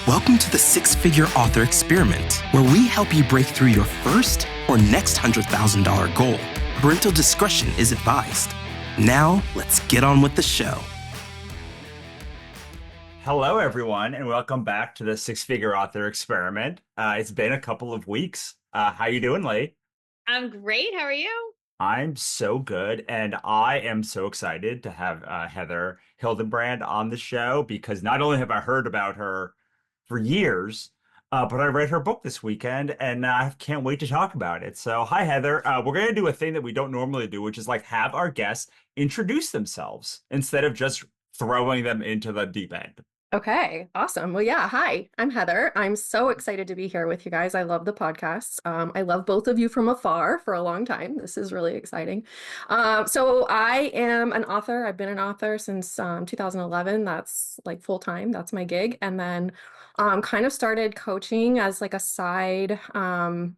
Welcome to the Six-Figure Author Experiment, where we help you break through your first or next $100,000 goal. Parental discretion is advised. Now, let's get on with the show. Hello, everyone, and welcome back to the Six-Figure Author Experiment. It's been a couple of weeks. How you doing, Lee? I'm great. How are you? I'm so good, and I am so excited to have Heather Hildenbrand on the show because not only have I heard about her for years, but I read her book this weekend, and I can't wait to talk about it. So, hi, Heather. We're going to do a thing that we don't normally do, which is like have our guests introduce themselves instead of just throwing them into the deep end. Okay, awesome. Well, yeah, hi, I'm Heather. I'm so excited to be here with you guys. I love the podcasts. I love both of you from afar for a long time. This is really exciting. So I am an author. I've been an author since 2011. That's like full time. That's my gig. And then kind of started coaching as like a side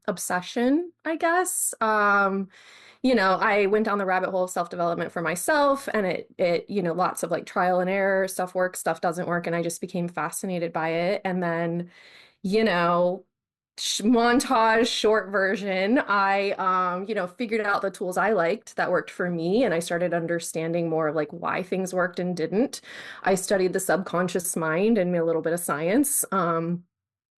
obsession, I guess. I went down the rabbit hole of self-development for myself, and lots of like trial and error, stuff works, stuff doesn't work, and I just became fascinated by it. And then, you know, montage short version, I figured out the tools I liked that worked for me, and I started understanding more of like why things worked and didn't. I studied the subconscious mind and a little bit of science. And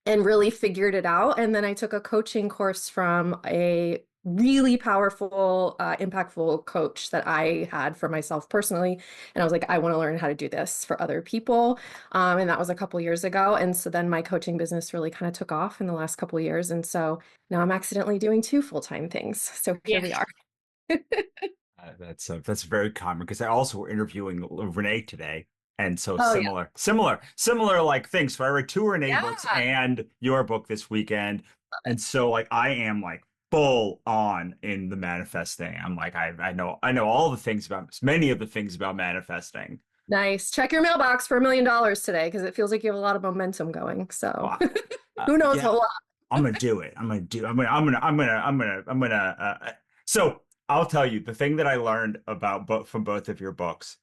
really figured it out. And then I took a coaching course from a really powerful, impactful coach that I had for myself personally. And I was like, I want to learn how to do this for other people. And that was a couple years ago. And so then my coaching business really kind of took off in the last couple of years. And so now I'm accidentally doing two full-time things. So here we are. That's very common because I also were interviewing Renee today. And so Oh, yeah. similar like things. So I read two Renee Yeah. books and your book this weekend. And so like I am like full on in the manifesting. I'm like, I know all the things about many of the things about manifesting. Nice. Check your mailbox for $1 million today because it feels like you have a lot of momentum going. So Uh, who knows yeah, a lot. I'm gonna do it. So I'll tell you the thing that I learned about both from both of your books.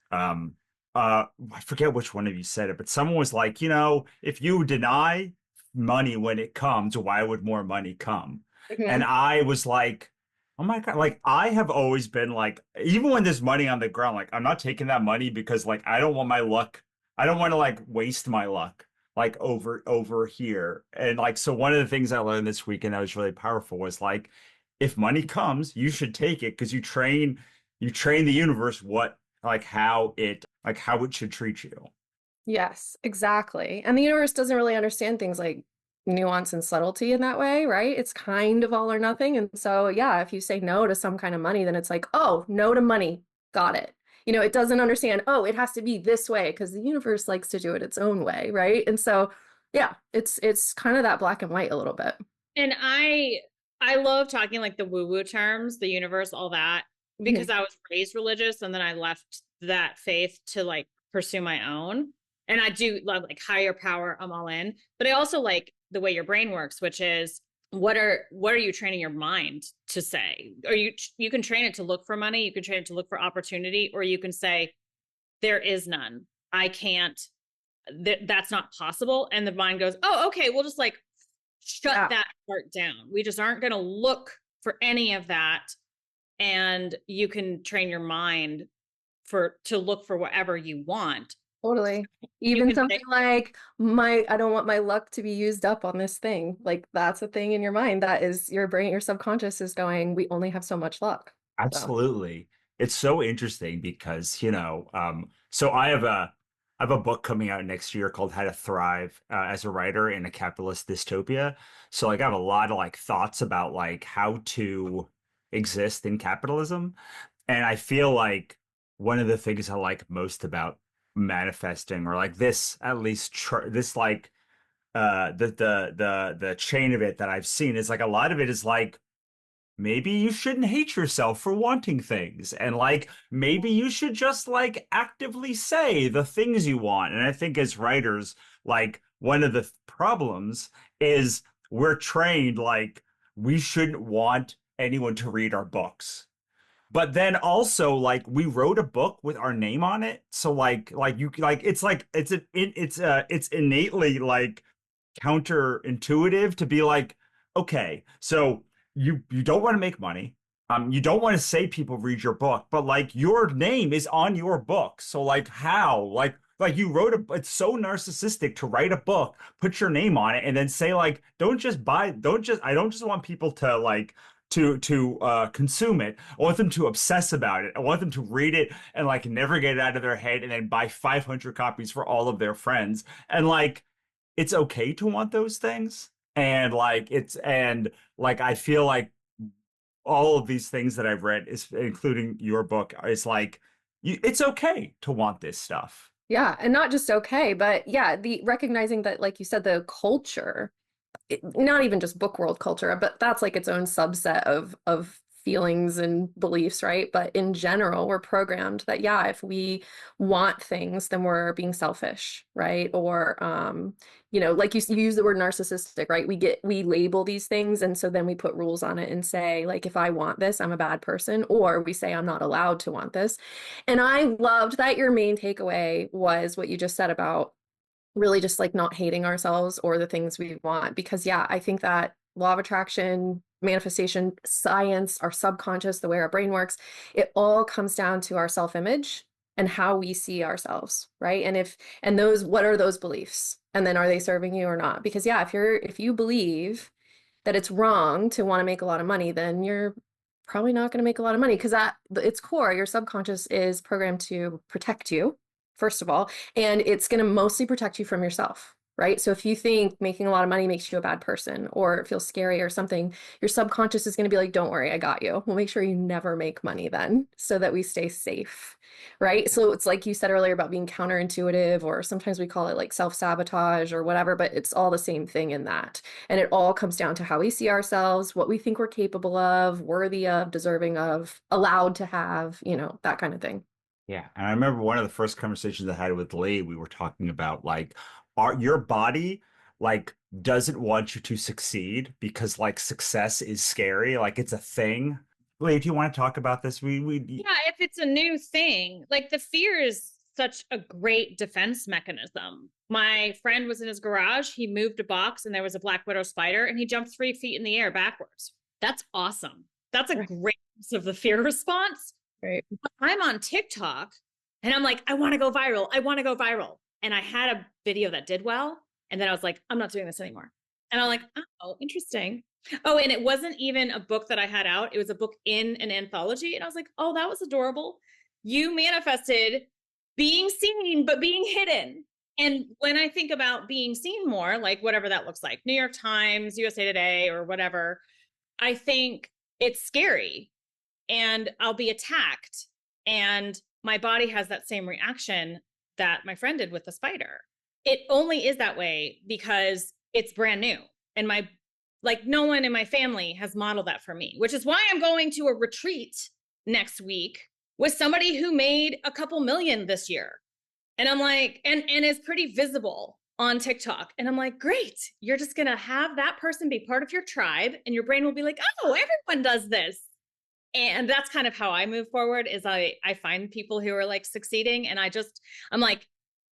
I forget which one of you said it, but someone was like, if you deny money when it comes, why would more money come? And Mhm. I was like, oh my God, like I have always been like, even when there's money on the ground, like I'm not taking that money because like I don't want my luck, I don't want to like waste my luck like over here. And like so one of the things I learned this weekend that was really powerful was like if money comes, you should take it because you train the universe how it should treat you. Yes, exactly. And the universe doesn't really understand things like nuance and subtlety in that way, right? It's kind of all or nothing. And so, yeah, if you say no to some kind of money, then it's like, oh, no to money. Got it. It doesn't understand, oh, it has to be this way because the universe likes to do it its own way, right? And so, yeah, it's kind of that black and white a little bit. And I love talking like the woo-woo terms, the universe, all that, because Mhm. I was raised religious and then I left that faith to like pursue my own. And I do love like higher power, I'm all in. But I also like the way your brain works, which is what are you training your mind to say? Or you can train it to look for money, you can train it to look for opportunity, or you can say, there is none. I can't, that's not possible. And the mind goes, oh, okay, we'll just like shut Yeah, that part down. We just aren't going to look for any of that. And you can train your mind to look for whatever you want. totally. You Even can say, something like I don't want my luck to be used up on this thing. Like that's a thing in your mind that is your brain, your subconscious is going, we only have so much luck. So. Absolutely. It's so interesting because, so I have a book coming out next year called How to Thrive as a Writer in a Capitalist Dystopia. So like I have a lot of like thoughts about like how to exist in capitalism. And I feel like one of the things I like most about manifesting or like this at least this like the chain of it that I've seen is like a lot of it is like maybe you shouldn't hate yourself for wanting things and like maybe you should just like actively say the things you want. And I think as writers, like one of the problems is we're trained like we shouldn't want anyone to read our books, but then also like we wrote a book with our name on it, so like you like it's innately like counterintuitive to be like, okay, so you don't want to make money. You don't want to say people read your book, but like your name is on your book. So like how? Like you wrote it's so narcissistic to write a book, put your name on it, and then say like, I don't just want people to like to consume it. I want them to obsess about it. I want them to read it and like never get it out of their head and then buy 500 copies for all of their friends. And like it's okay to want those things. And like I feel like all of these things that I've read, is including your book, is like it's okay to want this stuff. Yeah, and not just okay, but yeah, the recognizing that, like you said, the culture, not even just book world culture, but that's like its own subset of feelings and beliefs, right? But in general, we're programmed that, yeah, if we want things, then we're being selfish, right? Or like you use the word narcissistic, right? We label these things, and so then we put rules on it and say, like, if I want this, I'm a bad person, or we say I'm not allowed to want this. And I loved that your main takeaway was what you just said about really just like not hating ourselves or the things we want. Because yeah, I think that law of attraction, manifestation, science, our subconscious, the way our brain works, it all comes down to our self-image and how we see ourselves, right? And those, what are those beliefs? And then are they serving you or not? Because yeah, if you believe that it's wrong to want to make a lot of money, then you're probably not going to make a lot of money, because at its core, your subconscious is programmed to protect you, first of all, and it's going to mostly protect you from yourself, right? So if you think making a lot of money makes you a bad person or it feels scary or something, your subconscious is going to be like, don't worry, I got you. We'll make sure you never make money then, so that we stay safe, right? So it's like you said earlier about being counterintuitive, or sometimes we call it like self-sabotage or whatever, but it's all the same thing in that. And it all comes down to how we see ourselves, what we think we're capable of, worthy of, deserving of, allowed to have, that kind of thing. Yeah. And I remember one of the first conversations I had with Lee, we were talking about like your body like doesn't want you to succeed because like success is scary, like it's a thing. Lee, do you want to talk about this? Yeah, if it's a new thing, like the fear is such a great defense mechanism. My friend was in his garage, he moved a box and there was a black widow spider and he jumped 3 feet in the air backwards. That's awesome. That's a great use of the fear response. Right. I'm on TikTok and I'm like, I want to go viral. I want to go viral. And I had a video that did well. And then I was like, I'm not doing this anymore. And I'm like, oh, interesting. Oh, and it wasn't even a book that I had out. It was a book in an anthology. And I was like, oh, that was adorable. You manifested being seen, but being hidden. And when I think about being seen more, like whatever that looks like, New York Times, USA Today, or whatever, I think it's scary. And I'll be attacked. And my body has that same reaction that my friend did with the spider. It only is that way because it's brand new. And no one in my family has modeled that for me, which is why I'm going to a retreat next week with somebody who made a couple million this year. And I'm like, and is pretty visible on TikTok. And I'm like, great. You're just going to have that person be part of your tribe. And your brain will be like, oh, everyone does this. And that's kind of how I move forward, is I find people who are like succeeding. And I'm like,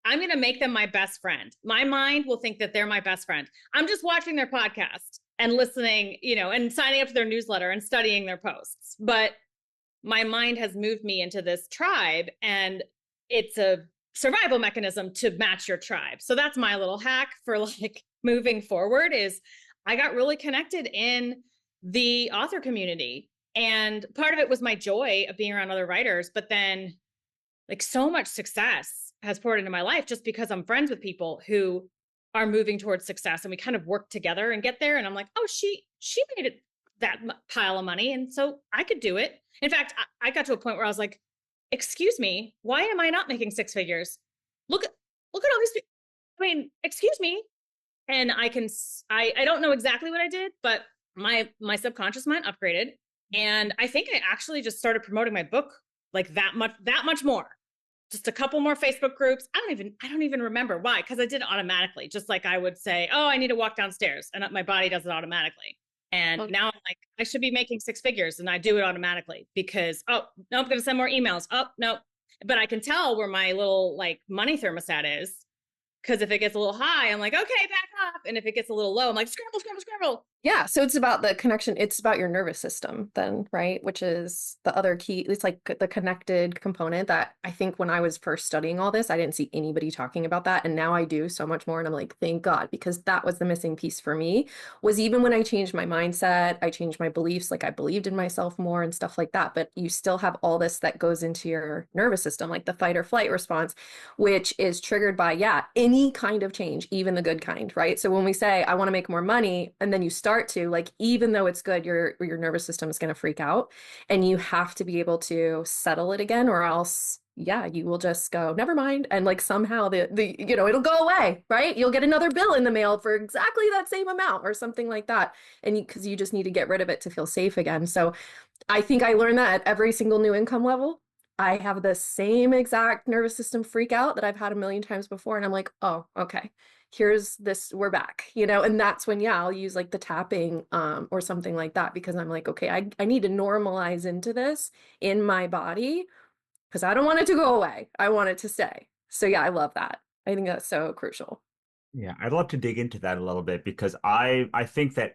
I'm going to make them my best friend. My mind will think that they're my best friend. I'm just watching their podcast and listening, and signing up to their newsletter and studying their posts. But my mind has moved me into this tribe, and it's a survival mechanism to match your tribe. So that's my little hack for like moving forward, is I got really connected in the author community. And part of it was my joy of being around other writers, but then like so much success has poured into my life just because I'm friends with people who are moving towards success, and we kind of work together and get there. And I'm like, oh, she made it that pile of money, and so I could do it. In fact, I got to a point where I was like, excuse me, why am I not making 6 figures? Look at all these people. I mean, excuse me. And I don't know exactly what I did, but my subconscious mind upgraded. And I think I actually just started promoting my book like that much more. Just a couple more Facebook groups. I don't even remember why, because I did it automatically. Just like I would say, oh, I need to walk downstairs, and my body does it automatically. And now I'm like, I should be making 6 figures, and I do it automatically because, oh, no, I'm going to send more emails. Oh, no. But I can tell where my little like money thermostat is, because if it gets a little high, I'm like, okay, back off. And if it gets a little low, I'm like, scramble, scramble, scramble. Yeah, so it's about the connection. It's about your nervous system then, right? Which is the other key. It's like the connected component that I think when I was first studying all this, I didn't see anybody talking about that. And now I do so much more. And I'm like, thank God, because that was the missing piece for me, was even when I changed my mindset, I changed my beliefs, like I believed in myself more and stuff like that. But you still have all this that goes into your nervous system, like the fight or flight response, which is triggered by, yeah, any kind of change, even the good kind, right? So when we say, I want to make more money, and then you start to, like, even though it's good, your nervous system is going to freak out, and you have to be able to settle it again, or else, yeah, you will just go, never mind, and like somehow the it'll go away, right? You'll get another bill in the mail for exactly that same amount or something like that, and because you just need to get rid of it to feel safe again. So I think I learned that at every single new income level. I have the same exact nervous system freak out that I've had a million times before, and I'm like, oh, okay, here's this, we're back, and that's when, yeah, I'll use like the tapping or something like that, because I'm like, okay, I need to normalize into this in my body, because I don't want it to go away. I want it to stay. So yeah, I love that. I think that's so crucial. Yeah, I'd love to dig into that a little bit because I think that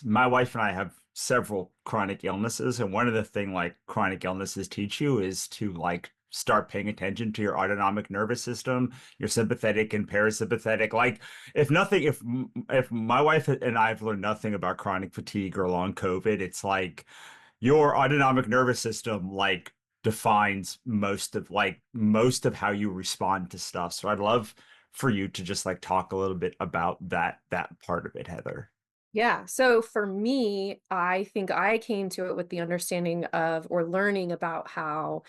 my wife and I have several chronic illnesses, and one of the thing like chronic illnesses teach you is to like start paying attention to your autonomic nervous system, your sympathetic and parasympathetic. Like if my wife and I've learned nothing about chronic fatigue or long COVID, it's like your autonomic nervous system like defines most of how you respond to stuff. So I'd love for you to just like talk a little bit about that part of it, Heather. Yeah. So for me, I think I came to it with the understanding of, or learning about how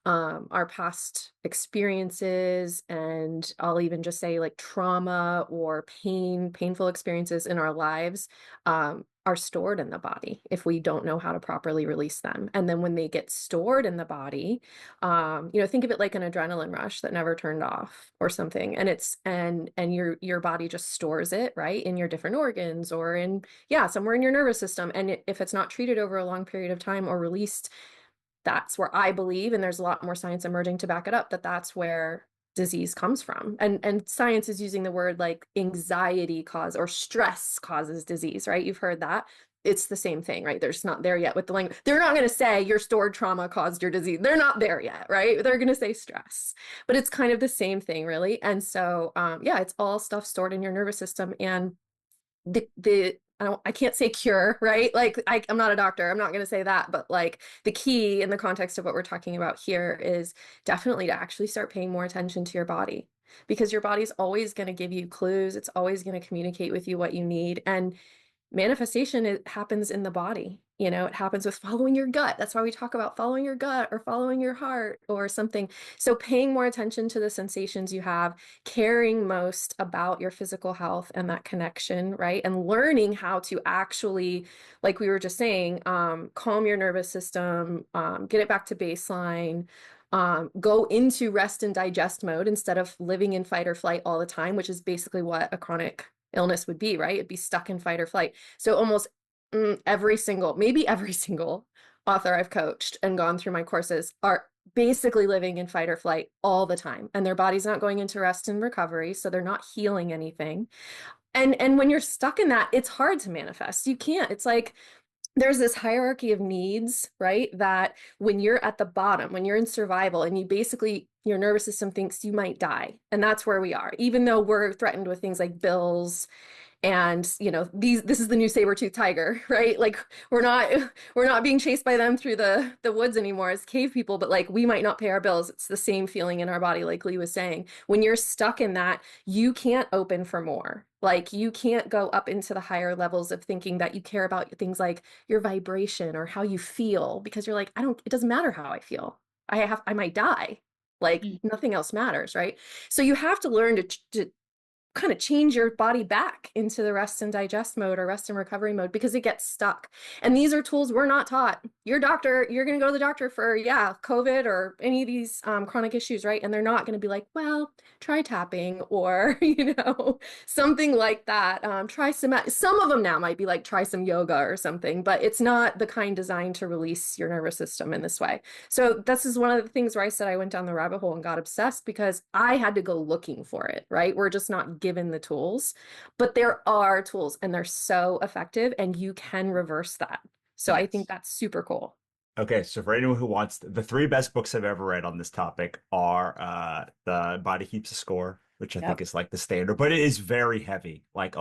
our past experiences, and I'll even just say like trauma or painful experiences in our lives, are stored in the body if we don't know how to properly release them. And then when they get stored in the body, think of it like an adrenaline rush that never turned off or something. And your body just stores it, right, in your different organs or in, yeah, somewhere in your nervous system. And if it's not treated over a long period of time or released, that's where I believe, and there's a lot more science emerging to back it up, that that's where disease comes from. And science is using the word like anxiety cause or stress causes disease, right? You've heard that. It's the same thing, right? They're just not there yet with the language. They're not going to say your stored trauma caused your disease. They're not there yet, right? They're going to say stress, but it's kind of the same thing, really. And so, yeah, it's all stuff stored in your nervous system. And I can't say cure, right? Like I'm not a doctor. I'm not going to say that, but like the key in the context of what we're talking about here is definitely to actually start paying more attention to your body, because your body's always going to give you clues. It's always going to communicate with you what you need. And manifestation, it happens in the body. It happens with following your gut. That's why we talk about following your gut or following your heart or something. So paying more attention to the sensations you have, caring most about your physical health and that connection, right? And learning how to actually, like we were just saying, calm your nervous system, get it back to baseline, go into rest and digest mode instead of living in fight or flight all the time, which is basically what a chronic illness would be, right? It'd be stuck in fight or flight. So almost maybe every single author I've coached and gone through my courses are basically living in fight or flight all the time, and their body's not going into rest and recovery, so they're not healing anything. And when you're stuck in that, it's hard to manifest. You can't. It's like there's this hierarchy of needs, right? That when you're at the bottom, when you're in survival, and your nervous system thinks you might die. And that's where we are, even though we're threatened with things like bills and this is the new saber-toothed tiger, right? Like we're not being chased by them through the woods anymore as cave people, but like we might not pay our bills. It's the same feeling in our body, like Lee was saying. When you're stuck in that, you can't open for more. Like you can't go up into the higher levels of thinking that you care about things like your vibration or how you feel, because you're like, it doesn't matter how I feel. I might die. Like nothing else matters, right? So you have to learn to kind of change your body back into the rest and digest mode or rest and recovery mode, because it gets stuck. And these are tools we're not taught. You're going to go to the doctor for, COVID or any of these chronic issues, right? And they're not going to be like, well, try tapping or, something like that. Try some of them now might be like, try some yoga or something, but it's not the kind designed to release your nervous system in this way. So this is one of the things where I said I went down the rabbit hole and got obsessed, because I had to go looking for it, right? We're just not given the tools, but there are tools and they're so effective and you can reverse that. So I think Yes. that's super cool. Okay, so for anyone who wants the three best books I've ever read on this topic are The Body Keeps a Score, which I think Yep. is like the standard, but it is very heavy. Like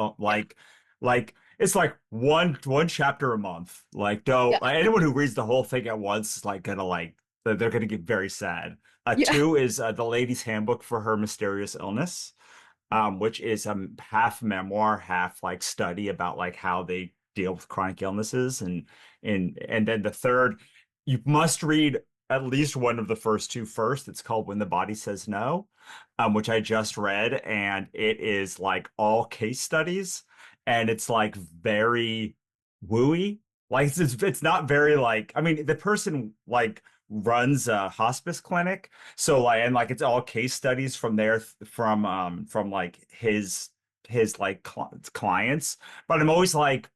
it's like one chapter a month. Like don't Yeah. like, anyone who reads the whole thing at once is like gonna like they're gonna get very sad. Yeah. Two is The Lady's Handbook for Her Mysterious Illness, which is half memoir, half like study about like how they deal with chronic illnesses, and then the third, you must read at least one of the first two first. It's called When the Body Says No, which I just read, and it is like all case studies, and it's like very wooey. Like it's not very like I mean the person like runs a hospice clinic, so like and like it's all case studies from there from like his like clients, but I'm always like,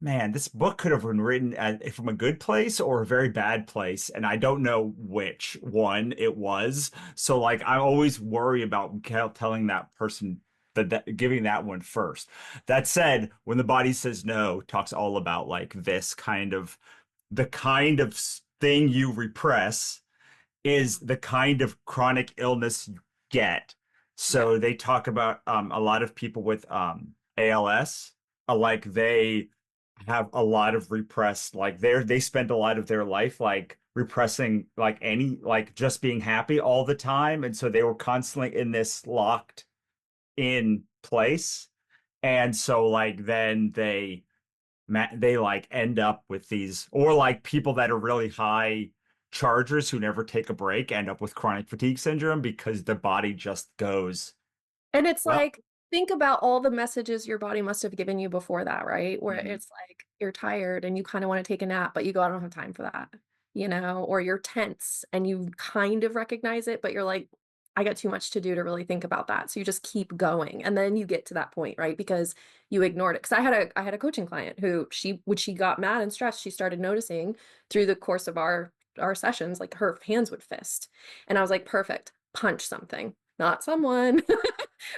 man, this book could have been written from a good place or a very bad place, and I don't know which one it was. So, like, I always worry about telling that person that giving that one first. That said, When the Body Says No talks all about like this kind of the kind of thing you repress is the kind of chronic illness you get. Yeah. So they talk about a lot of people with ALS, like they have a lot of repressed, like they spend a lot of their life like repressing like any like just being happy all the time. And so they were constantly in this locked in place. And so like then they like end up with these or like people that are really high chargers who never take a break end up with chronic fatigue syndrome because the body just goes, And it's well, like, think about all the messages your body must have given you before that, right? Where mhm. it's like you're tired and you kind of want to take a nap, but you go, I don't have time for that, or you're tense and you kind of recognize it, but you're like, I got too much to do to really think about that. So you just keep going. And then you get to that point, right? Because you ignored it. Because I had a coaching client who when she got mad and stressed, she started noticing through the course of our sessions, like her hands would fist. And I was like, perfect, punch something, not someone.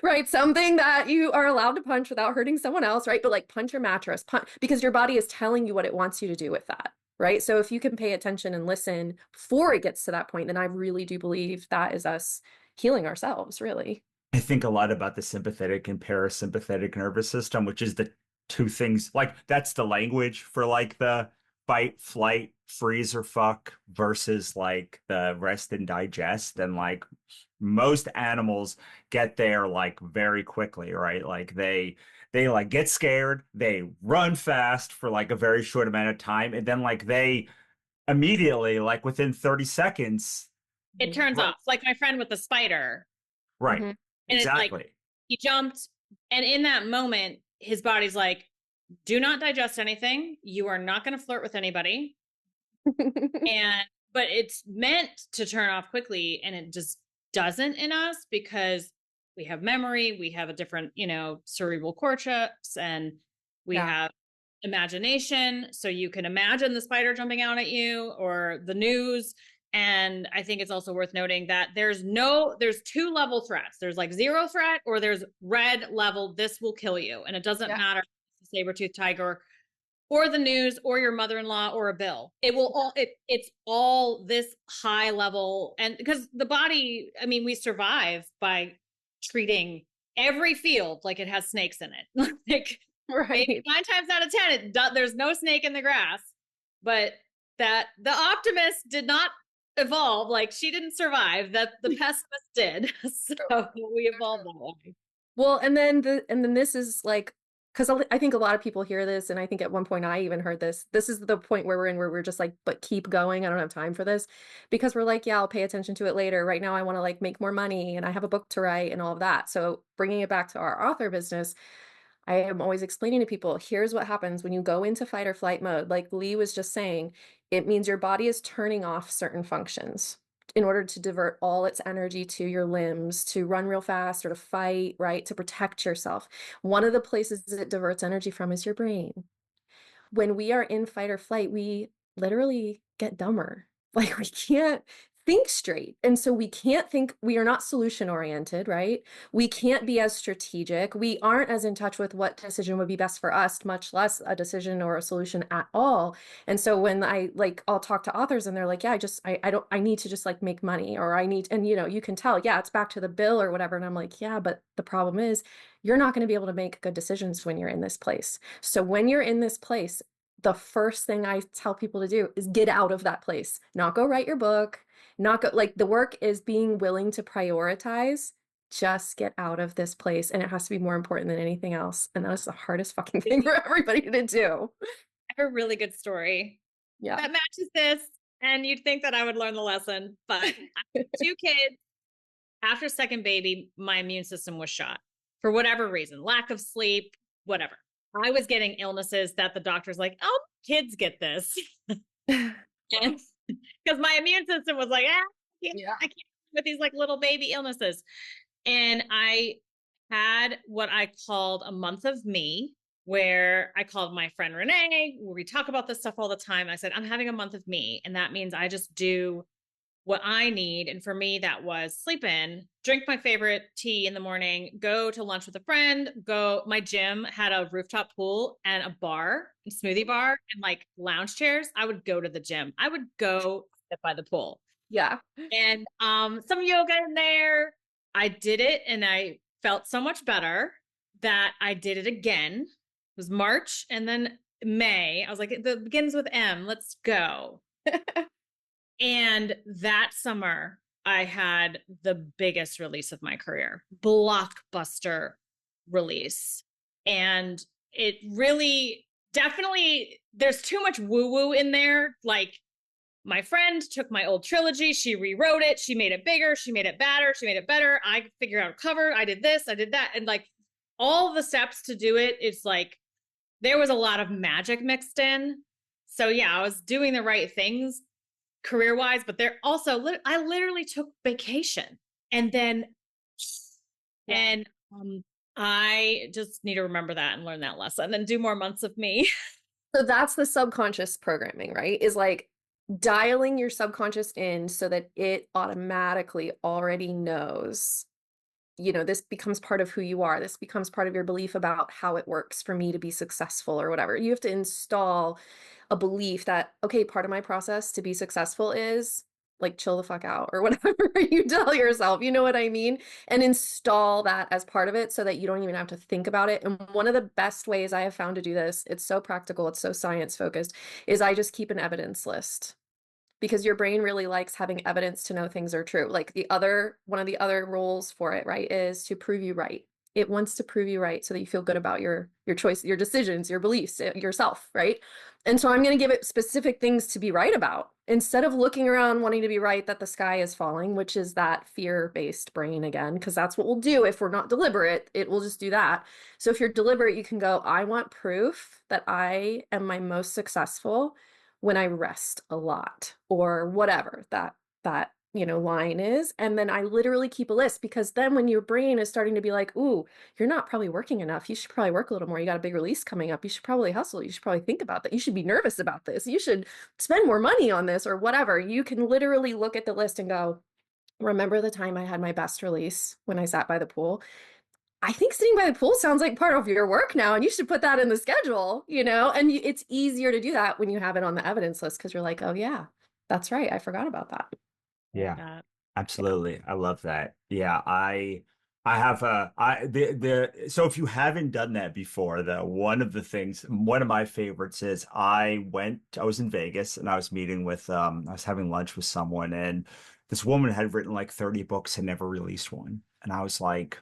Right? Something that you are allowed to punch without hurting someone else, right? But like punch your mattress, punch, because your body is telling you what it wants you to do with that, right? So if you can pay attention and listen before it gets to that point, then I really do believe that is us healing ourselves, really. I think a lot about the sympathetic and parasympathetic nervous system, which is the two things like that's the language for like the fight, flight, freeze or fuck versus like the rest and digest. And like most animals get there like very quickly, right? Like they like get scared, they run fast for like a very short amount of time, and then like they immediately, like within 30 seconds, It turns right, off. Like my friend with the spider. right, Mm-hmm. And it's like exactly. he jumped, and in that moment, his body's like, do not digest anything. You are not going to flirt with anybody. And but it's meant to turn off quickly, and it just doesn't in us because we have memory, we have a different, cerebral cortex, and we Yeah. have imagination. So you can imagine the spider jumping out at you or the news. And I think it's also worth noting that there's two level threats. There's like zero threat or there's red level, this will kill you. And it doesn't Yeah. matter if it's a saber-toothed tiger or the news or your mother-in-law or a bill. It will all it's all this high level. And because the body, I mean, we survive by treating every field like it has snakes in it. Like maybe Right. 9 times out of 10 there's no snake in the grass, but that the optimist did not evolve. Like she didn't survive, that the pessimist did. So we evolved that way. Well, and then this is like, because I think a lot of people hear this, and I think at one point I even heard this. This is the point where we're in, where we're just like, but keep going. I don't have time for this, because we're like, yeah, I'll pay attention to it later. Right now, I want to like make more money, and I have a book to write, and all of that. So bringing it back to our author business, I am always explaining to people, here's what happens when you go into fight or flight mode. Like Lee was just saying, it means your body is turning off certain functions in order to divert all its energy to your limbs, to run real fast or to fight, right? To protect yourself. One of the places it diverts energy from is your brain. When we are in fight or flight, we literally get dumber. Like we can't think straight. And so we are not solution oriented, right? We can't be as strategic. We aren't as in touch with what decision would be best for us, much less a decision or a solution at all. And so when I'll talk to authors and they're like, yeah, I need to just like make money, or I need, and you can tell, yeah, it's back to the bill or whatever. And I'm like, yeah, but the problem is you're not going to be able to make good decisions when you're in this place. So when you're in this place, the first thing I tell people to do is get out of that place, not go write your book, not go, like, the work is being willing to prioritize. Just get out of this place. And it has to be more important than anything else. And that is the hardest fucking thing for everybody to do. I have a really good story Yeah. that matches this. And you'd think that I would learn the lesson, but I have 2 kids. After second baby, my immune system was shot for whatever reason, lack of sleep, whatever. I was getting illnesses that the doctor's like, oh, kids get this. Because my immune system was like, I can't with these like little baby illnesses. And I had what I called a month of me, where I called my friend Renee, where we talk about this stuff all the time. I said, I'm having a month of me. And that means I just do what I need. And for me, that was sleep in, drink my favorite tea in the morning, go to lunch with a friend, my gym had a rooftop pool and a bar, a smoothie bar, and like lounge chairs. I would go to the gym. I would go sit by the pool. Yeah. And some yoga in there. I did it and I felt so much better that I did it again. It was March and then May. I was like, it begins with M. Let's go. And that summer, I had the biggest release of my career, blockbuster release. And it really, definitely, there's too much woo-woo in there. Like, my friend took my old trilogy, she rewrote it, she made it bigger, she made it badder, she made it better. I figured out a cover, I did this, I did that. And like all the steps to do it, it's like, there was a lot of magic mixed in. So yeah, I was doing the right things career-wise, but there also, I literally took vacation and then, I just need to remember that and learn that lesson and do more months of me. So that's the subconscious programming, right? Is like dialing your subconscious in so that it automatically already knows, this becomes part of who you are. This becomes part of your belief about how it works for me to be successful or whatever. You have to install a belief that, okay, part of my process to be successful is like chill the fuck out or whatever you tell yourself, you know what I mean? And install that as part of it so that you don't even have to think about it. And one of the best ways I have found to do this, it's so practical, it's so science focused, is I just keep an evidence list. Because your brain really likes having evidence to know things are true. Like one of the other rules for it, right, is to prove you right. It wants to prove you right so that you feel good about your choice, your decisions, your beliefs, yourself, right? And so I'm going to give it specific things to be right about instead of looking around wanting to be right that the sky is falling, which is that fear-based brain again, because that's what we'll do if we're not deliberate. It will just do that. So if you're deliberate, you can go, I want proof that I am my most successful when I rest a lot or whatever that line is. And then I literally keep a list, because then when your brain is starting to be like, ooh, you're not probably working enough, you should probably work a little more, you got a big release coming up, you should probably hustle, you should probably think about that, you should be nervous about this, you should spend more money on this or whatever, you can literally look at the list and go, remember the time I had my best release when I sat by the pool? I think sitting by the pool sounds like part of your work now, and you should put that in the schedule, and it's easier to do that when you have it on the evidence list, because you're like, oh yeah, that's right, I forgot about that. Yeah, absolutely. I love that. Yeah, I have so if you haven't done that before, though, one of my favorites is I was in Vegas and I was meeting with I was having lunch with someone, and this woman had written like 30 books and never released one. And I was like,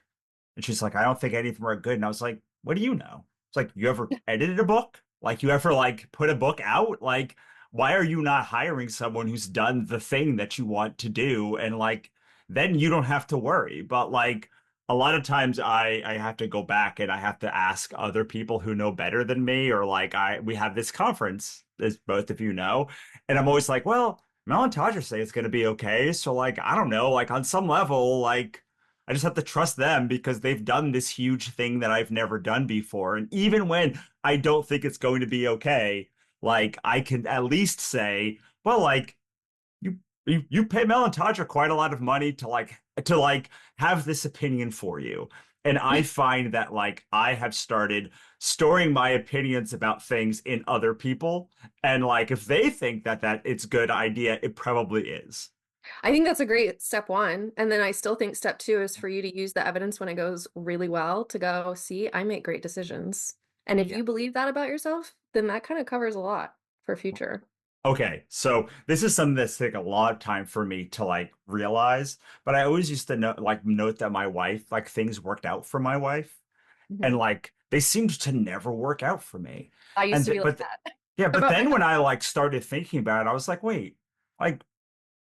and she's like, I don't think any of them are good. And I was like, what do you know? It's like, you ever edited a book? Like, you ever like put a book out? Like, why are you not hiring someone who's done the thing that you want to do? And like, then you don't have to worry. But like, a lot of times I have to go back and I have to ask other people who know better than me, or like we have this conference, as both of you know, and I'm always like, well, Mel and Tadra say it's going to be okay. So like, I don't know, like on some level, like, I just have to trust them because they've done this huge thing that I've never done before. And even when I don't think it's going to be okay, like I can at least say, well, like you pay Mel and Tadra quite a lot of money to have this opinion for you. And I find that like I have started storing my opinions about things in other people. And like if they think that it's a good idea, it probably is. I think that's a great step one. And then I still think step two is for you to use the evidence when it goes really well to go, see, I make great decisions. And if Yeah. you believe that about yourself, then that kind of covers a lot for future. Okay, so this is something that's taken a lot of time for me to like realize, but I always used to note that my wife, like things worked out for my wife, and Mhm. like they seemed to never work out for me. I used And to be like but that yeah, but about then my. when I like started thinking about it, I was like, wait, like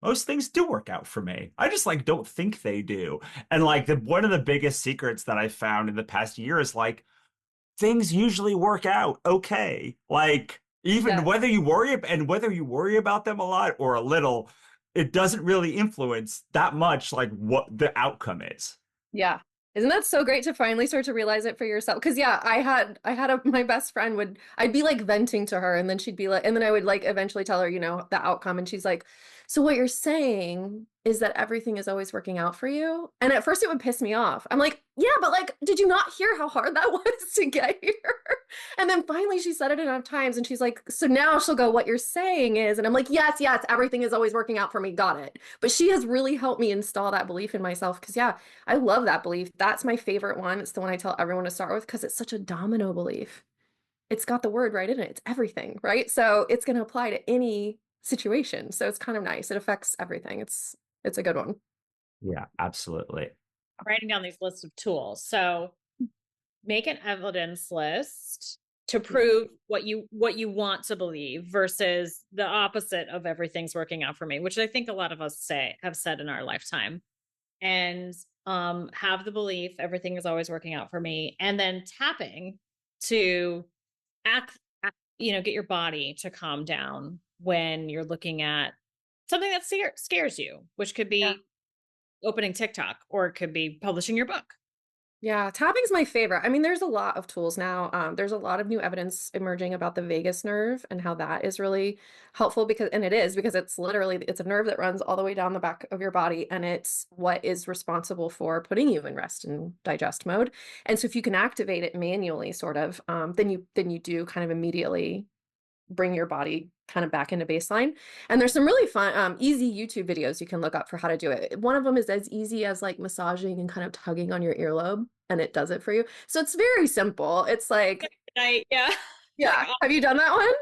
most things do work out for me. I just like don't think they do. And like one of the biggest secrets that I found in the past year is like things usually work out okay. Like even Yes. whether you worry about them a lot or a little, it doesn't really influence that much like what the outcome is. Yeah. Isn't that so great to finally start to realize it for yourself? Because yeah, my best friend would, I'd be like venting to her and then she'd be like, and then I would like eventually tell her, the outcome. And she's like, so what you're saying is that everything is always working out for you? And at first it would piss me off. I'm like, yeah, but like, did you not hear how hard that was to get here? And then finally she said it enough times and she's like, so now she'll go, what you're saying is, and I'm like, yes, yes, everything is always working out for me. Got it. But she has really helped me install that belief in myself. Cause yeah, I love that belief. That's my favorite one. It's the one I tell everyone to start with because it's such a domino belief. It's got the word right in it. It's everything, right? So it's going to apply to any situation. So it's kind of nice. It affects everything. It's a good one. Yeah, absolutely. I'm writing down these lists of tools. So make an evidence list to prove what you want to believe versus the opposite of everything's working out for me, which I think a lot of us have said in our lifetime. And have the belief everything is always working out for me, and then tapping to get your body to calm down when you're looking at something that scares you, which could be opening TikTok or it could be publishing your book. Yeah, tapping's my favorite. I mean, there's a lot of tools now. There's a lot of new evidence emerging about the vagus nerve and how that is really helpful and it is because it's a nerve that runs all the way down the back of your body and it's what is responsible for putting you in rest and digest mode. And so if you can activate it manually, sort of, then you do kind of immediately bring your body kind of back into baseline. And there's some really fun, easy YouTube videos you can look up for how to do it. One of them is as easy as like massaging and kind of tugging on your earlobe, and it does it for you. So it's very simple. It's like, Yeah. yeah. Have you done that one?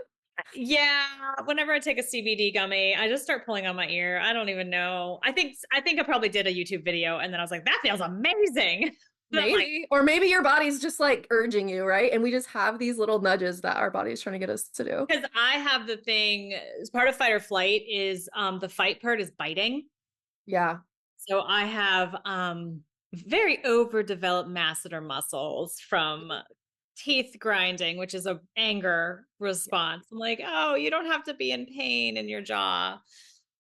Yeah. Whenever I take a CBD gummy, I just start pulling on my ear. I don't even know. I think I probably did a YouTube video and then I was like, that feels amazing. Maybe. Or maybe your body's just like urging you, right? And we just have these little nudges that our body's trying to get us to do. Because I have the thing, as part of fight or flight is the fight part is biting. Yeah. So I have very overdeveloped masseter muscles from teeth grinding, which is a anger response. I'm like, oh, you don't have to be in pain in your jaw.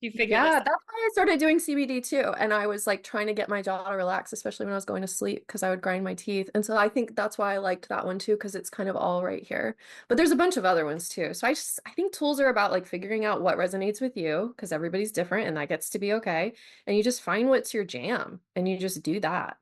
You figure this out. That's why I started doing CBD too. And I was like trying to get my jaw to relax, especially when I was going to sleep, because I would grind my teeth. And so I think that's why I liked that one too, because it's kind of all right here. But there's a bunch of other ones too. So I think tools are about like figuring out what resonates with you, because everybody's different and that gets to be okay. And you just find what's your jam and you just do that.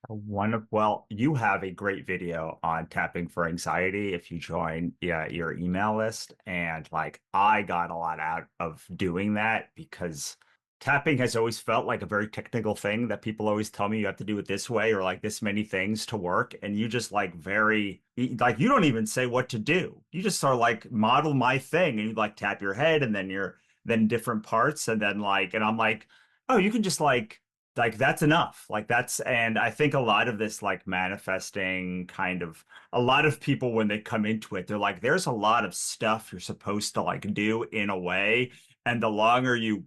Well, you have a great video on tapping for anxiety if you join your email list. And like I got a lot out of doing that because tapping has always felt like a very technical thing that people always tell me you have to do it this way or like this many things to work. And you just like you don't even say what to do. You just sort of like model my thing and you like tap your head and then different parts. And then and I'm like, oh, you can just like that's enough. And I think a lot of this like manifesting kind of a lot of people when they come into it, they're like, there's a lot of stuff you're supposed to like do in a way. And the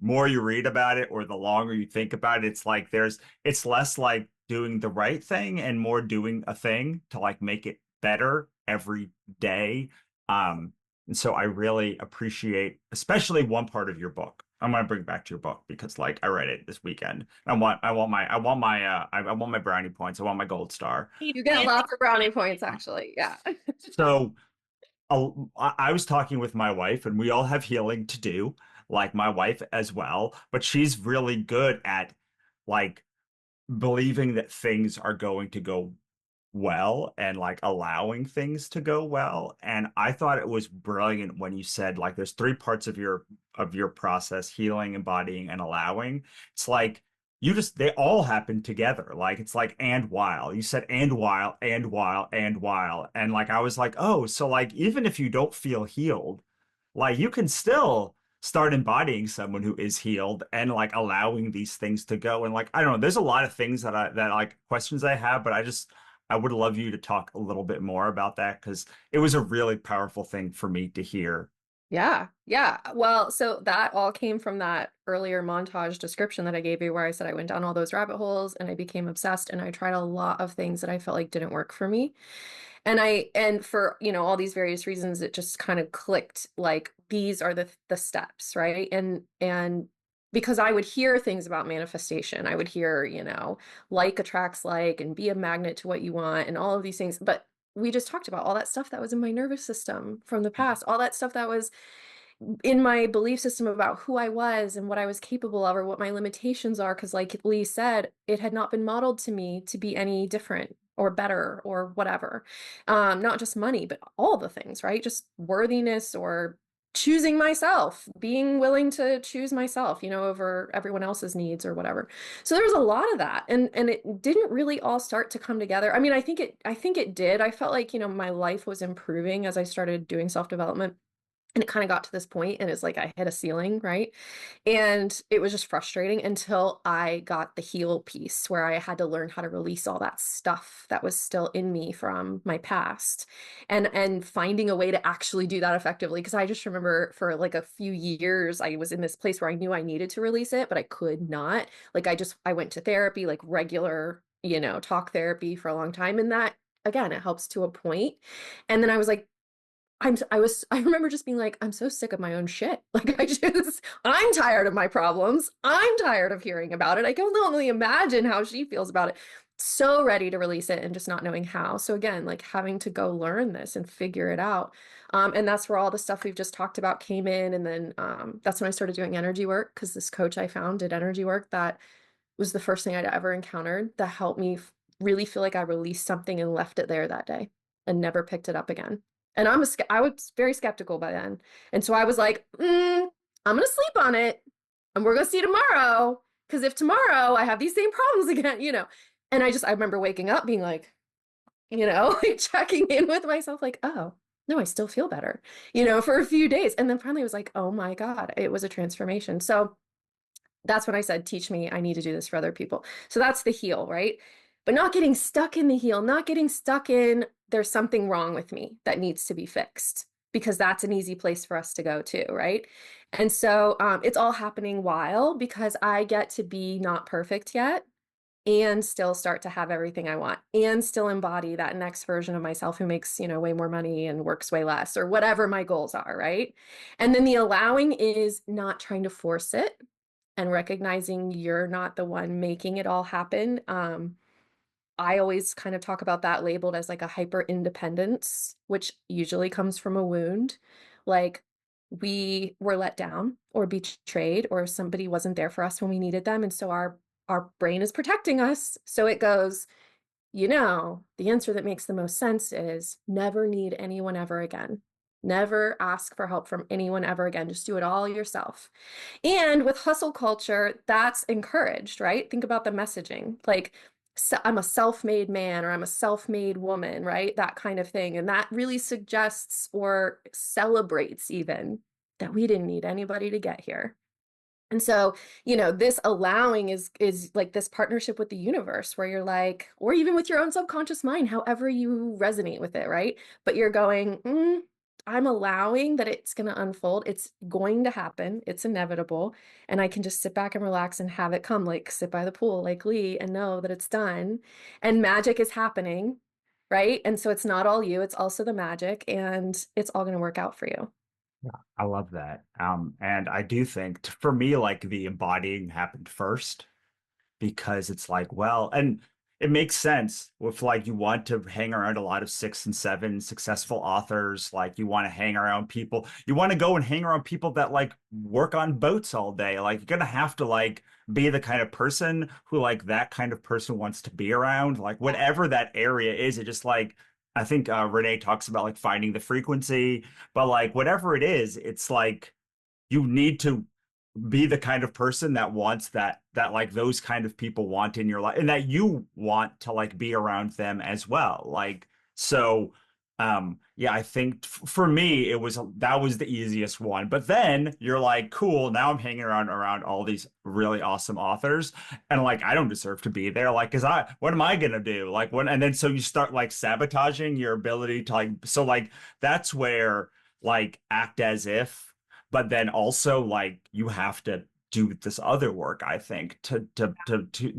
more you read about it or the longer you think about it, it's less like doing the right thing and more doing a thing to like make it better every day. And so I really appreciate, especially one part of your book. I'm gonna bring back to your book because like I read it this weekend. I want my brownie points. I want my gold star. You get lots of brownie points, actually. Yeah. So I was talking with my wife, and we all have healing to do. like my wife as well, but she's really good at like believing that things are going to go well and like allowing things to go well. And I thought it was brilliant when you said like there's three parts of your process: healing, embodying, and allowing. It's like you just they all happen together. Like it's like and while. You said and while and while and while. And like I was like, "Oh, so like even if you don't feel healed, like you can still start embodying someone who is healed and like allowing these things to go." And like I don't know, there's a lot of things that like questions I have, but I would love you to talk a little bit more about that because it was a really powerful thing for me to hear. Yeah, yeah. Well, so that all came from that earlier montage description that I gave you, where I said I went down all those rabbit holes and I became obsessed and I tried a lot of things that I felt like didn't work for me. And for, all these various reasons, it just kind of clicked, like these are the steps, right? And because I would hear things about manifestation, I would hear, like attracts like and be a magnet to what you want and all of these things. But we just talked about all that stuff that was in my nervous system from the past, all that stuff that was in my belief system about who I was and what I was capable of or what my limitations are. Because, like Lee said, it had not been modeled to me to be any different or better or whatever. Not just money, but all the things, right? Just worthiness or choosing myself, being willing to choose myself, over everyone else's needs or whatever. So there's a lot of that. And it didn't really all start to come together. I mean, I think it did. I felt like, my life was improving as I started doing self-development. And it kind of got to this point and it's like I hit a ceiling, right? And it was just frustrating until I got the heal piece where I had to learn how to release all that stuff that was still in me from my past and finding a way to actually do that effectively. Because I just remember for like a few years, I was in this place where I knew I needed to release it, but I could not. Like I went to therapy, like regular, talk therapy for a long time. And that, again, it helps to a point. And then I was like, I remember just being like, I'm so sick of my own shit. Like I'm tired of my problems. I'm tired of hearing about it. I can only imagine how she feels about it. So ready to release it and just not knowing how. So again, like having to go learn this and figure it out. And that's where all the stuff we've just talked about came in. And then that's when I started doing energy work because this coach I found did energy work that was the first thing I'd ever encountered that helped me really feel like I released something and left it there that day and never picked it up again. And I was very skeptical by then. And so I was like, I'm going to sleep on it and we're going to see tomorrow. Because if tomorrow I have these same problems again, and I remember waking up being like, like checking in with myself, like, oh, no, I still feel better, for a few days. And then finally I was like, oh my God, it was a transformation. So that's when I said, teach me, I need to do this for other people. So that's the heal, right? But not getting stuck in the heal, not getting stuck in there's something wrong with me that needs to be fixed, because that's an easy place for us to go to, right? And so it's all happening because I get to be not perfect yet and still start to have everything I want and still embody that next version of myself who makes, way more money and works way less or whatever my goals are, right? And then the allowing is not trying to force it and recognizing you're not the one making it all happen. I always kind of talk about that labeled as like a hyper independence, which usually comes from a wound. Like we were let down or betrayed, or somebody wasn't there for us when we needed them. And so our brain is protecting us. So it goes, the answer that makes the most sense is never need anyone ever again. Never ask for help from anyone ever again. Just do it all yourself. And with hustle culture, that's encouraged, right? Think about the messaging. Like, I'm a self-made man or I'm a self-made woman, right? That kind of thing. And that really suggests or celebrates even that we didn't need anybody to get here. And so, this allowing is like this partnership with the universe where you're like, or even with your own subconscious mind, however you resonate with it, right? But you're going, I'm allowing that it's going to unfold. It's going to happen. It's inevitable. And I can just sit back and relax and have it come, like sit by the pool, like Lee, and know that it's done. And magic is happening, right? And so it's not all you, it's also the magic, and it's all going to work out for you. Yeah, I love that. And I do think for me, like the embodying happened first because it's like, well, and it makes sense with like you want to hang around a lot of 6 and 7 successful authors. Like you want to hang around people. You want to go and hang around people that like work on boats all day. Like you're gonna have to like be the kind of person who like that kind of person wants to be around. Like whatever that area is, it just like I think Renee talks about like finding the frequency, but like whatever it is, it's like you need to be the kind of person that wants that like those kind of people want in your life and that you want to like be around them as well. Like so yeah, I think for me it was that was the easiest one. But then you're like, cool, now I'm hanging around all these really awesome authors and like I don't deserve to be there. Like, cause I what am I gonna do? Like when and then so you start like sabotaging your ability to like so like that's where like act as if but then also like you have to do this other work, I think, to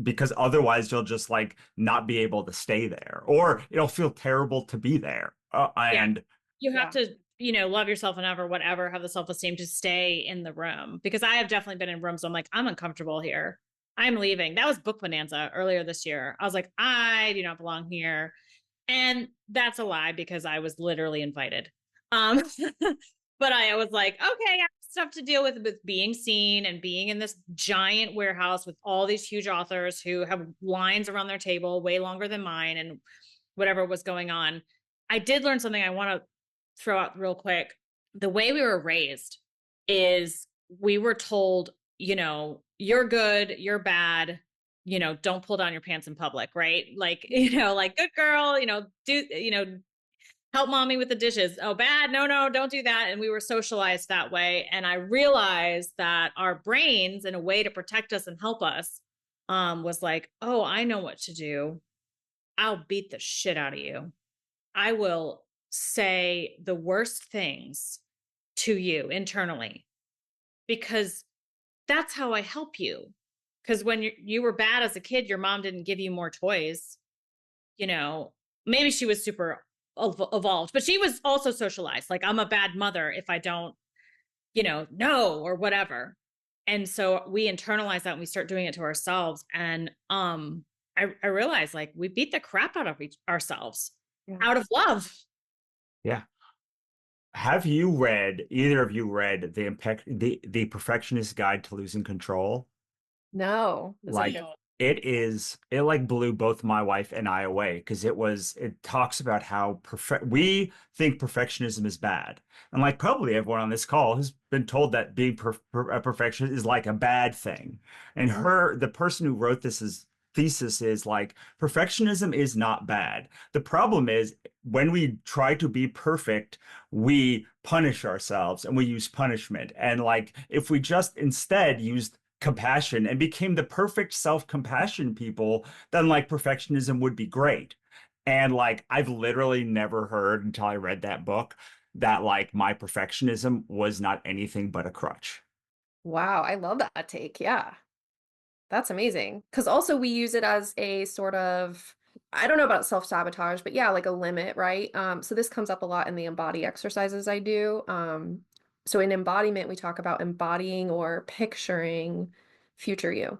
because otherwise you'll just like not be able to stay there, or it'll feel terrible to be there. Yeah. And You have to, love yourself enough or whatever, have the self-esteem to stay in the room. Because I have definitely been in rooms where I'm like, I'm uncomfortable here. I'm leaving. That was Book Bonanza earlier this year. I was like, I do not belong here. And that's a lie because I was literally invited. Um, but I was like, okay, I have stuff to deal with being seen and being in this giant warehouse with all these huge authors who have lines around their table way longer than mine and whatever was going on. I did learn something I want to throw out real quick. The way we were raised is we were told, you're good, you're bad, don't pull down your pants in public, right? Like, like good girl, help mommy with the dishes. Oh, bad. No, don't do that. And we were socialized that way. And I realized that our brains, in a way to protect us and help us, was like, oh, I know what to do. I'll beat the shit out of you. I will say the worst things to you internally because that's how I help you. Because when you were bad as a kid, your mom didn't give you more toys. Maybe she was super evolved, but she was also socialized. Like, I'm a bad mother if I don't, no, or whatever. And so we internalize that and we start doing it to ourselves. And I realized like we beat the crap out of ourselves out of love. yeah. Have you read either of you read the Perfectionist Guide to Losing Control? No. Like it like blew both my wife and I away because it talks about how we think perfectionism is bad. And like probably everyone on this call has been told that being a perfectionist is like a bad thing. And the person who wrote thesis is like perfectionism is not bad. The problem is when we try to be perfect, we punish ourselves and we use punishment. And like if we just instead used compassion and became the perfect self-compassion people, then like perfectionism would be great. And like I've literally never heard until I read that book that like my perfectionism was not anything but a crutch. Wow, I love that take. Yeah. That's amazing. Because also we use it as a sort of, I don't know about self-sabotage, but yeah, like a limit, right? So this comes up a lot in the embody exercises I do. So in embodiment, we talk about embodying or picturing future you.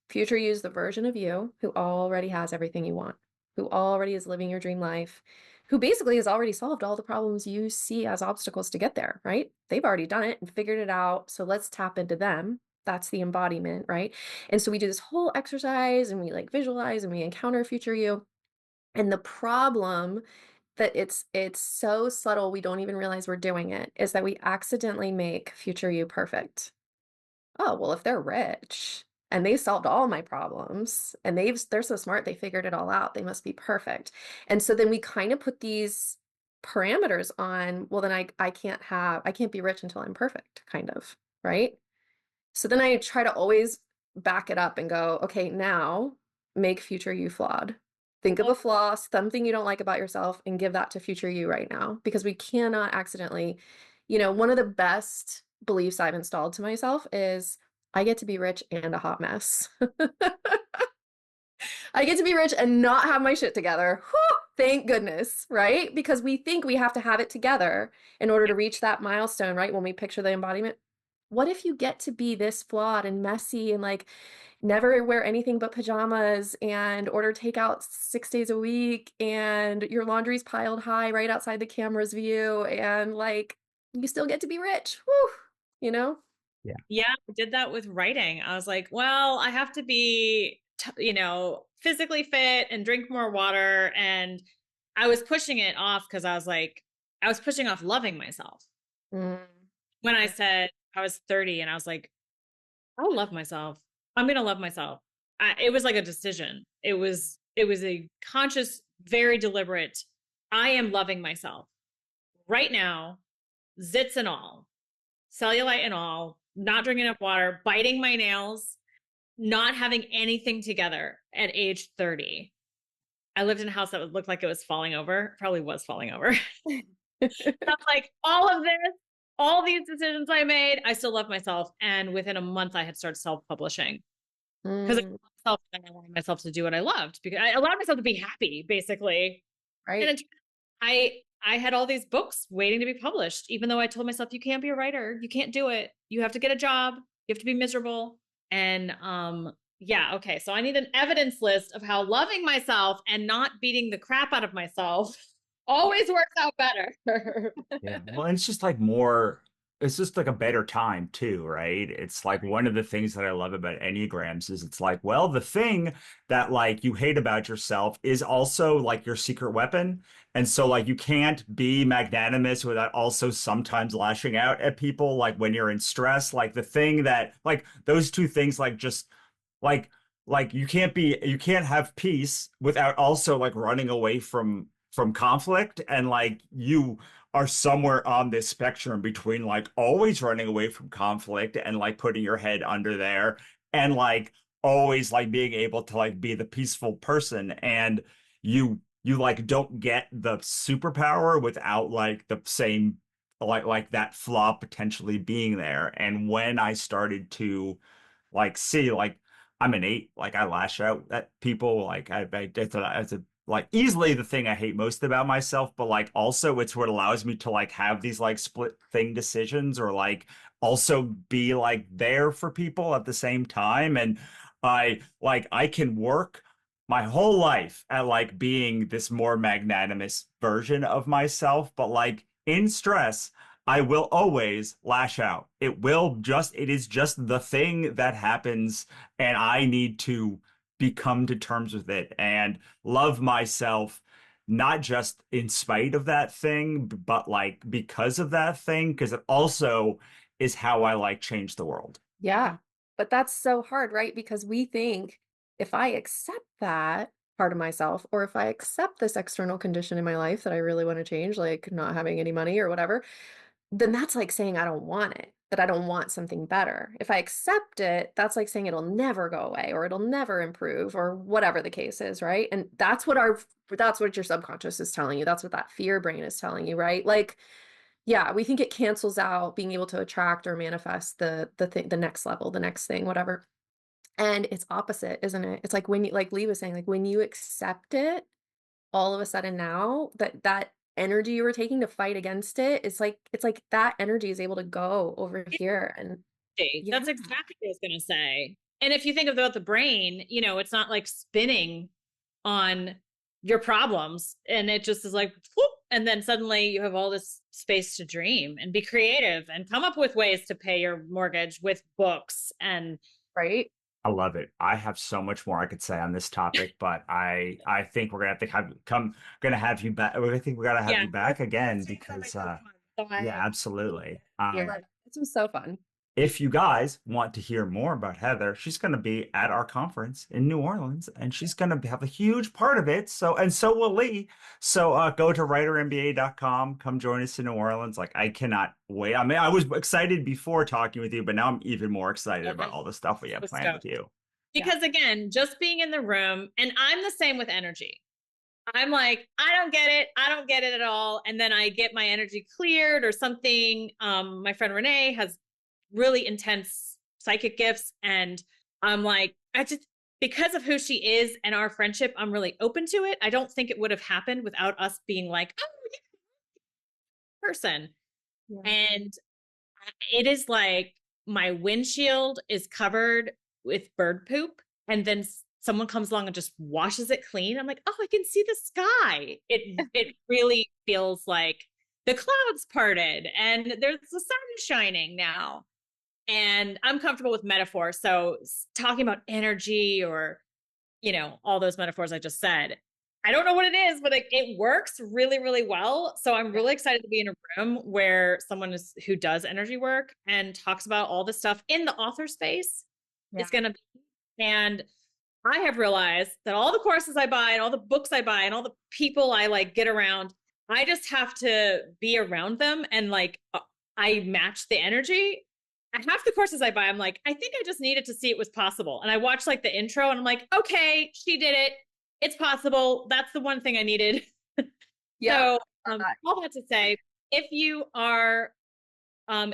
Future you is the version of you who already has everything you want, who already is living your dream life, who basically has already solved all the problems you see as obstacles to get there, right? They've already done it and figured it out. So let's tap into them. That's the embodiment, right? And so we do this whole exercise and we like visualize and we encounter future you. And the problem that it's so subtle we don't even realize we're doing it is that we accidentally make future you perfect. Oh, well, if they're rich and they solved all my problems and they're so smart they figured it all out, they must be perfect. And so then we kind of put these parameters on, well, then I can't be rich until I'm perfect, kind of, right? So then I try to always back it up and go, okay, now make future you flawed. Think of a flaw, something you don't like about yourself, and give that to future you right now. Because we cannot accidentally, one of the best beliefs I've installed to myself is I get to be rich and a hot mess. I get to be rich and not have my shit together. Whew, thank goodness, right? Because we think we have to have it together in order to reach that milestone, right? When we picture the embodiment. what if you get to be this flawed and messy and like never wear anything but pajamas and order takeout 6 days a week and your laundry's piled high right outside the camera's view and like you still get to be rich. Whew, you know? Yeah, I did that with writing. I was like, well, I have to be, physically fit and drink more water. And I was pushing it off because I was like, I was pushing off loving myself. Mm. When I said I was 30 and I was like, I'll love myself. I'm going to love myself. It was like a decision. It was a conscious, very deliberate, I am loving myself right now, zits and all, cellulite and all, not drinking enough water, biting my nails, not having anything together at age 30. I lived in a house that looked like it was falling over, probably was falling over. I'm like, all of this, all these decisions I made, I still love myself. And within a month, I had started self-publishing because I Mm, loved myself and I wanted myself to do what I loved because I allowed myself to be happy, basically. And right. I had all these books waiting to be published, even though I told myself, you can't be a writer. You can't do it. You have to get a job. You have to be miserable. And yeah, okay. So I need an evidence list of how loving myself and not beating the crap out of myself always works out better. Yeah. Well, and it's just like a better time too, right? It's like one of the things that I love about Enneagrams is it's like, well, the thing that like you hate about yourself is also like your secret weapon. And so like you can't be magnanimous without also sometimes lashing out at people like when you're in stress, like the thing that like those two things like just like you can't have peace without also like running away from conflict and like you are somewhere on this spectrum between like always running away from conflict and like putting your head under there and like always like being able to like be the peaceful person and you like don't get the superpower without like the same like that flaw potentially being there. And when I started to like see like I'm an eight, like I lash out at people, like it's a like easily the thing I hate most about myself, but like also it's what allows me to like have these like split thing decisions or like also be like there for people at the same time. And I can work my whole life at like being this more magnanimous version of myself, but like in stress, I will always lash out. It is just the thing that happens, and I need to become to terms with it and love myself, not just in spite of that thing, but like because of that thing, because it also is how I like change the world. Yeah. But that's so hard, right? Because we think if I accept that part of myself, or if I accept this external condition in my life that I really want to change, like not having any money or whatever, then that's like saying I don't want it, that I don't want something better. If I accept it, that's like saying it'll never go away or it'll never improve or whatever the case is, right? And that's what your subconscious is telling you. That's what that fear brain is telling you, right? Like, yeah, we think it cancels out being able to attract or manifest the thing, the next level, the next thing, whatever. And it's opposite, isn't it? It's like when you, like Lee was saying, like when you accept it, all of a sudden now that energy you were taking to fight against it, it's like that energy is able to go over here. And yeah. That's exactly what I was going to say. And if you think about the brain, it's not like spinning on your problems and it just is like, whoop, and then suddenly you have all this space to dream and be creative and come up with ways to pay your mortgage with books and Right. I love it. I have so much more I could say on this topic, but I think we're gonna have to gonna have you back. I think we gotta have you back again because yeah, absolutely. Yeah. This was so fun. If you guys want to hear more about Heather, she's going to be at our conference in New Orleans and she's going to have a huge part of it. So, and so will Lee. So, go to writermba.com, come join us in New Orleans. Like, I cannot wait. I mean, I was excited before talking with you, but now I'm even more excited about all the stuff we have planned with you. Because again, just being in the room, and I'm the same with energy. I'm like, I don't get it. I don't get it at all. And then I get my energy cleared or something. My friend Renee has really intense psychic gifts. And I'm like, because of who she is and our friendship, I'm really open to it. I don't think it would have happened without us being like, oh, yeah, person. Yeah. And it is like my windshield is covered with bird poop, and then someone comes along and just washes it clean. I'm like, oh, I can see the sky. It really feels like the clouds parted and there's the sun shining now. And I'm comfortable with metaphors. So talking about energy or, all those metaphors I just said, I don't know what it is, but it works really, really well. So I'm really excited to be in a room where someone who does energy work and talks about all this stuff in the author space is going to be. And I have realized that all the courses I buy and all the books I buy and all the people I get around, I just have to be around them and I match the energy. Half the courses I buy, I'm like, I think I just needed to see it was possible. And I watch the intro and I'm like, okay, she did it. It's possible. That's the one thing I needed. Yeah. So all that to say, if you are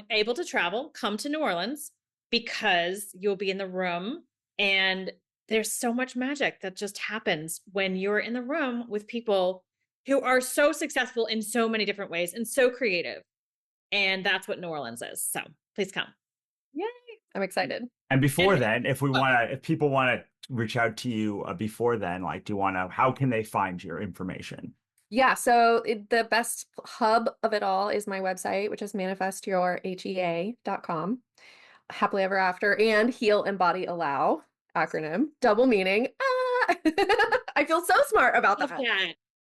able to travel, come to New Orleans because you'll be in the room, and there's so much magic that just happens when you're in the room with people who are so successful in so many different ways and so creative. And that's what New Orleans is. So please come. Yay. I'm excited. And before then, if people want to reach out to you before then, how can they find your information? Yeah, so the best hub of it all is my website, which is manifestyourhea.com. Happily ever after, and Heal, Embody, Allow, acronym, double meaning. I feel so smart about that.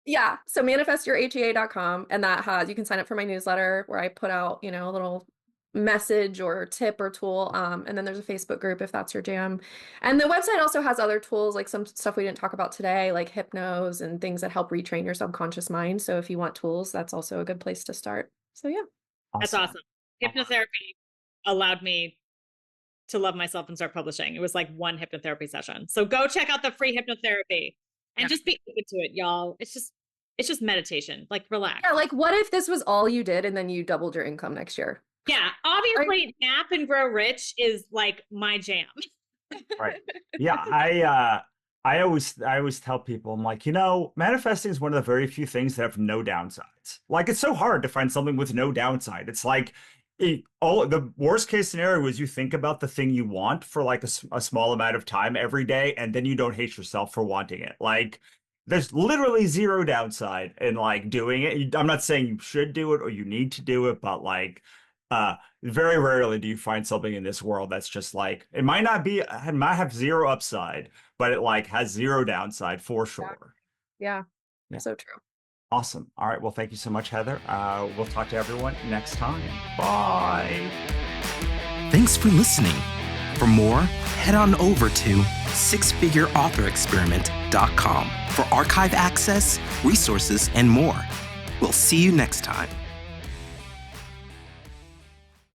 Yeah, so manifestyourhea.com, and that has, you can sign up for my newsletter where I put out, a little message or tip or tool, and then there's a Facebook group if that's your jam. And the website also has other tools, like some stuff we didn't talk about today, like hypnos and things that help retrain your subconscious mind. So if you want tools, that's also a good place to start. So yeah. That's awesome. Hypnotherapy allowed me to love myself and start publishing. It was like one hypnotherapy session. So go check out the free hypnotherapy and just be open to it, y'all. It's just meditation. Relax. Yeah, what if this was all you did and then you doubled your income next year? Yeah, obviously nap and grow rich is my jam. Right. Yeah, I always tell people, I'm like, manifesting is one of the very few things that have no downsides. It's so hard to find something with no downside. It's the worst case scenario is you think about the thing you want for a small amount of time every day, and then you don't hate yourself for wanting it. There's literally zero downside in doing it. I'm not saying you should do it or you need to do it, but very rarely do you find something in this world that's just it might have zero upside, but it has zero downside for sure. Yeah. So true. Awesome. All right. Well, thank you so much, Heather. We'll talk to everyone next time. Bye. Thanks for listening. For more, head on over to sixfigureauthorexperiment.com for archive access, resources, and more. We'll see you next time.